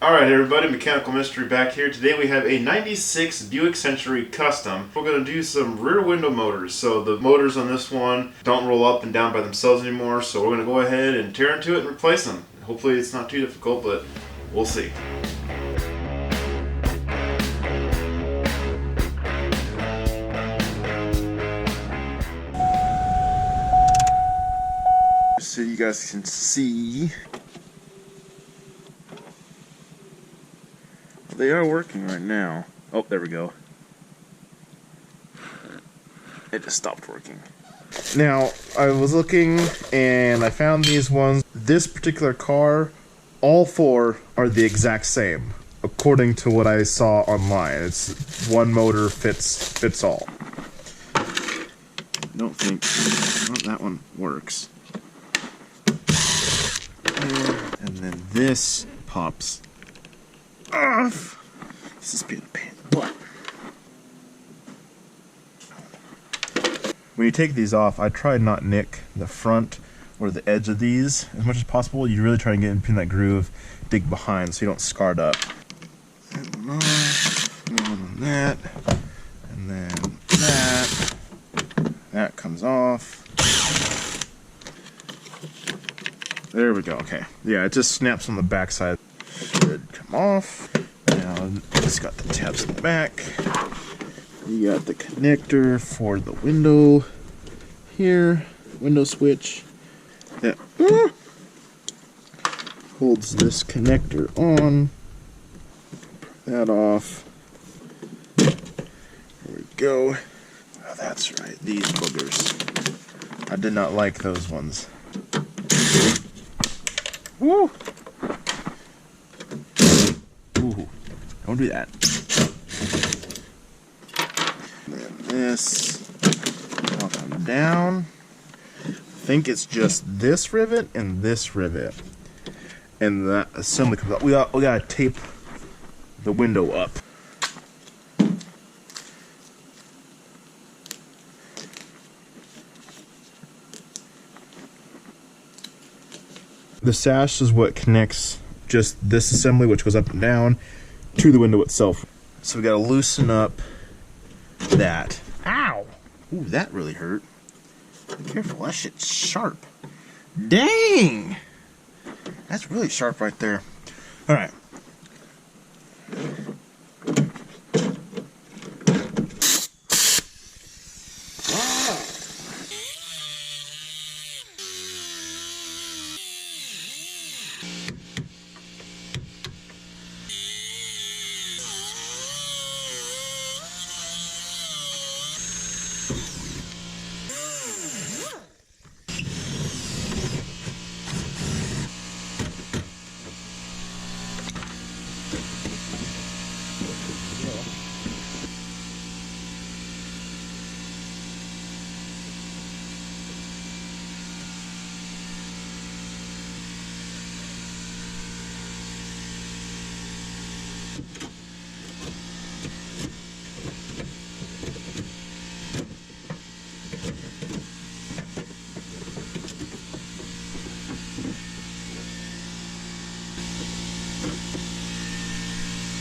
Alright everybody, Mechanical Mystery back here. Today we have a 96 Buick Century Custom. We're going to do some rear window motors. So the motors on this one don't roll up and down by themselves anymore, so we're going to go ahead and tear into it and replace them. Hopefully it's not too difficult, but we'll see. So you guys can see, they are working right now. Oh, there we go. It just stopped working. Now, I was looking and I found these ones. This particular car, all four are the exact same, according to what I saw online. It's one motor fits all. I don't think that one works. And then this pops off. This is being a pain in the butt. When you take these off, I try not nick the front or the edge of these as much as possible. You really try and get in that groove, dig behind so you don't scar it up. And that, and then that. That comes off. There we go, okay. Yeah, it just snaps on the back side. Should come off. Now, it's got the tabs in the back. You got the connector for the window here, window switch. That holds this connector on. That off. There we go. Oh, that's right, these boogers. I did not like those ones. Woo! Ooh, don't do that. And then this will come down. I think it's just this rivet and this rivet. And that assembly comes up. We gotta tape the window up. The sash is what connects just this assembly, which goes up and down, to the window itself. So we gotta loosen up that. Ow! Ooh, that really hurt. Be careful, that shit's sharp. Dang! That's really sharp right there. Alright.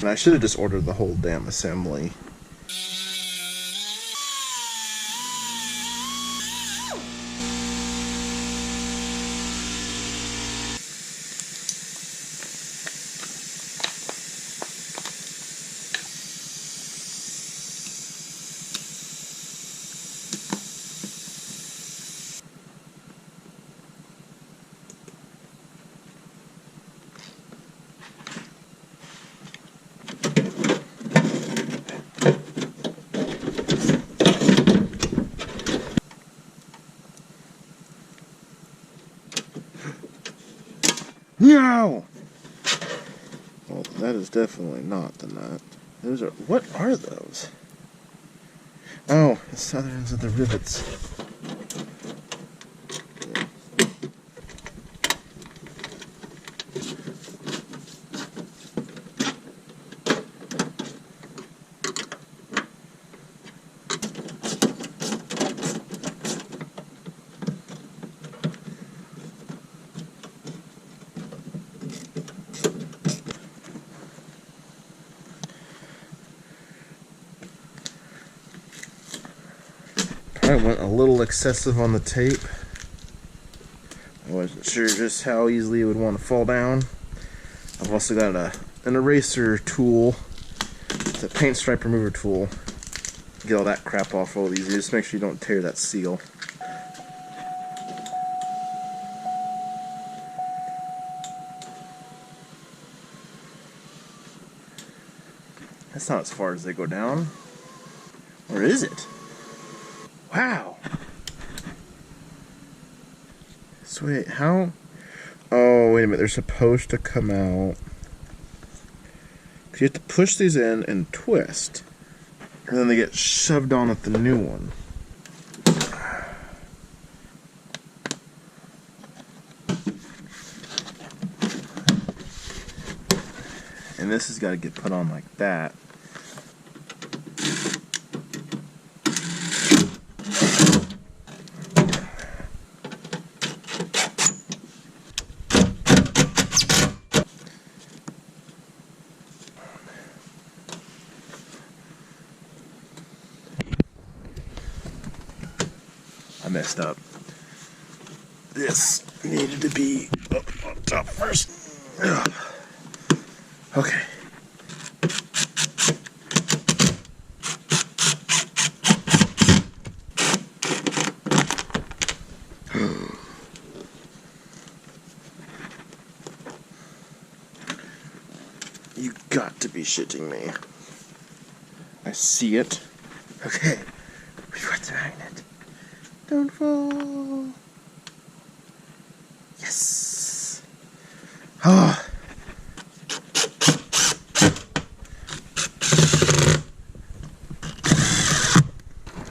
And I should have just ordered the whole damn assembly. No! Well, that is definitely not the nut. Those are... what are those? Oh, the southern ends of the rivets. I went a little excessive on the tape. I wasn't sure just how easily it would want to fall down. I've also got an eraser tool. It's a paint stripe remover tool. Get all that crap off real easy. Just make sure you don't tear that seal. That's not as far as they go down. Or is it? Wow. So wait, how? Oh, wait a minute. They're supposed to come out. You have to push these in and twist. And then they get shoved on at the new one. And this has got to get put on like that. I messed up. This needed to be up on top first. Ugh. Okay. You got to be shitting me. I see it. Okay. We've got the magnet. Don't fall. Yes. Oh.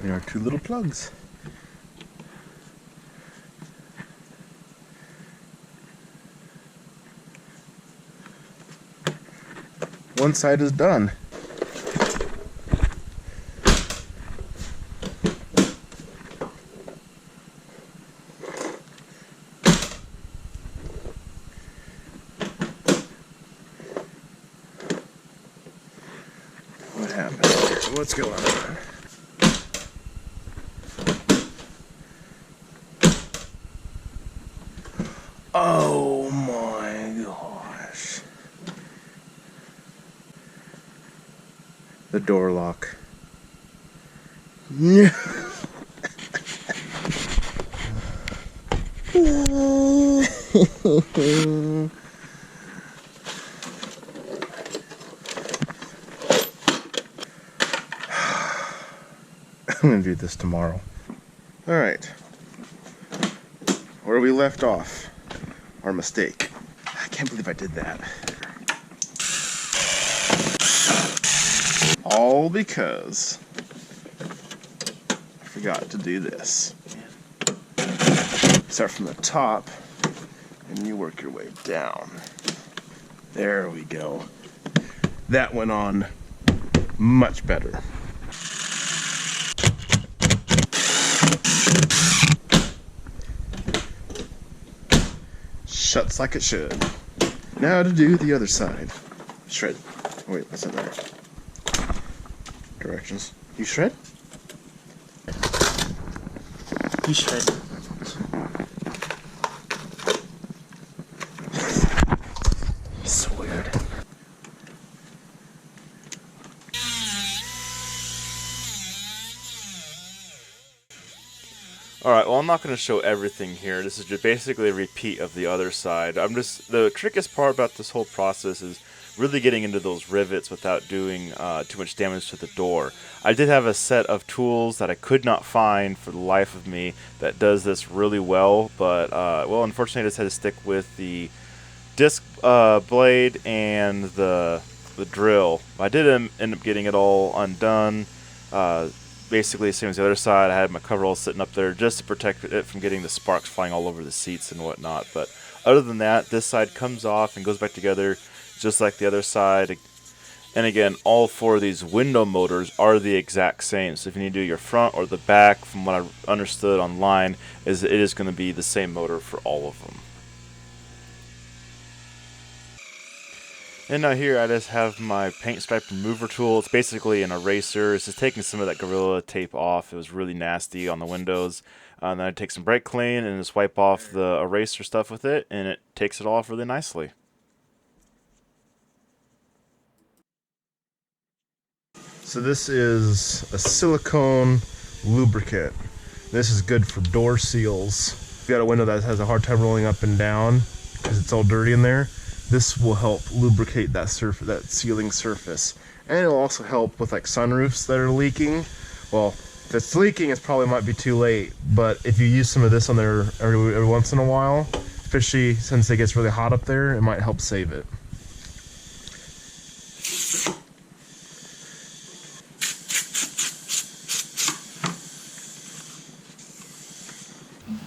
There are two little plugs. One side is done. What happened here? What's going on? Oh my gosh. The door lock. Yeah. I'm gonna do this tomorrow. Alright. Where we left off. Our mistake. I can't believe I did that. All because I forgot to do this. Start from the top and you work your way down. There we go. That went on much better. Shuts like it should. Now to do the other side. Shred. Oh, wait, what's in there? Directions. You shred? You shred. So weird. Alright, well I'm not going to show everything here. This is just basically a repeat of the other side. The trickiest part about this whole process is really getting into those rivets without doing too much damage to the door. I did have a set of tools that I could not find for the life of me that does this really well, but well, unfortunately I just had to stick with the disc blade and the drill. I did end up getting it all undone. Basically the same as the other side. I had my coverall sitting up there just to protect it from getting the sparks flying all over the seats and whatnot. But other than that, this side comes off and goes back together just like the other side. And again, all four of these window motors are the exact same. So if you need to do your front or the back, from what I understood online, is it is going to be the same motor for all of them. And now here I just have my paint stripe remover tool. It's basically an eraser. It's just taking some of that Gorilla tape off. It was really nasty on the windows. And then I take some brake clean and just wipe off the eraser stuff with it, and it takes it off really nicely. So this is a silicone lubricant. This is good for door seals. If you got a window that has a hard time rolling up and down because it's all dirty in there, this will help lubricate that that sealing surface. And it'll also help with like sunroofs that are leaking. Well, if it's leaking, it probably might be too late. But if you use some of this on there every once in a while, especially since it gets really hot up there, it might help save it.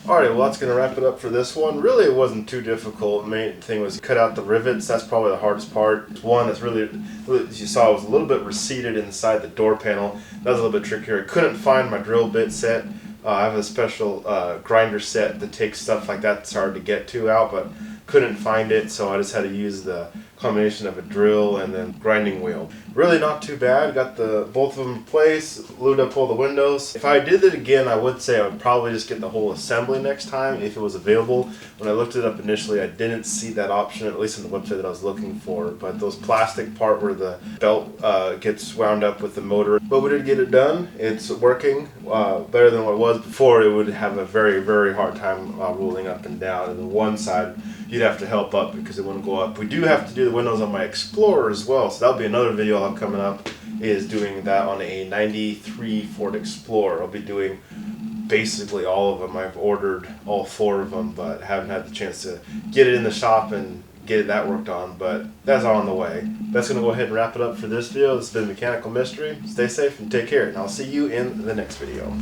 Alright, well that's going to wrap it up for this one. Really it wasn't too difficult. The main thing was cut out the rivets. That's probably the hardest part. One that's really, as you saw, was a little bit receded inside the door panel. That was a little bit trickier. I couldn't find my drill bit set. I have a special grinder set that takes stuff like that. It's hard to get to out, but couldn't find it, so I just had to use the combination of a drill and then grinding wheel. Really not too bad. Got the both of them in place, lubed up all the windows. If I did it again, I would say I would probably just get the whole assembly next time if it was available. When I looked it up initially, I didn't see that option, at least on the website that I was looking for. But those plastic part where the belt gets wound up with the motor. But we did get it done. It's working better than what it was before. It would have a very, very hard time rolling up and down. And the one side, you'd have to help up because it wouldn't go up. We do have to do the windows on my Explorer as well, so that'll be another video I'll have coming up, is doing that on a 93 Ford Explorer. I'll be doing basically all of them. I've ordered all 4 of them, but haven't had the chance to get it in the shop and get that worked on, but that's all on the way. That's going to go ahead and wrap it up for this video. This has been Mechanical Mystery. Stay safe and take care, and I'll see you in the next video.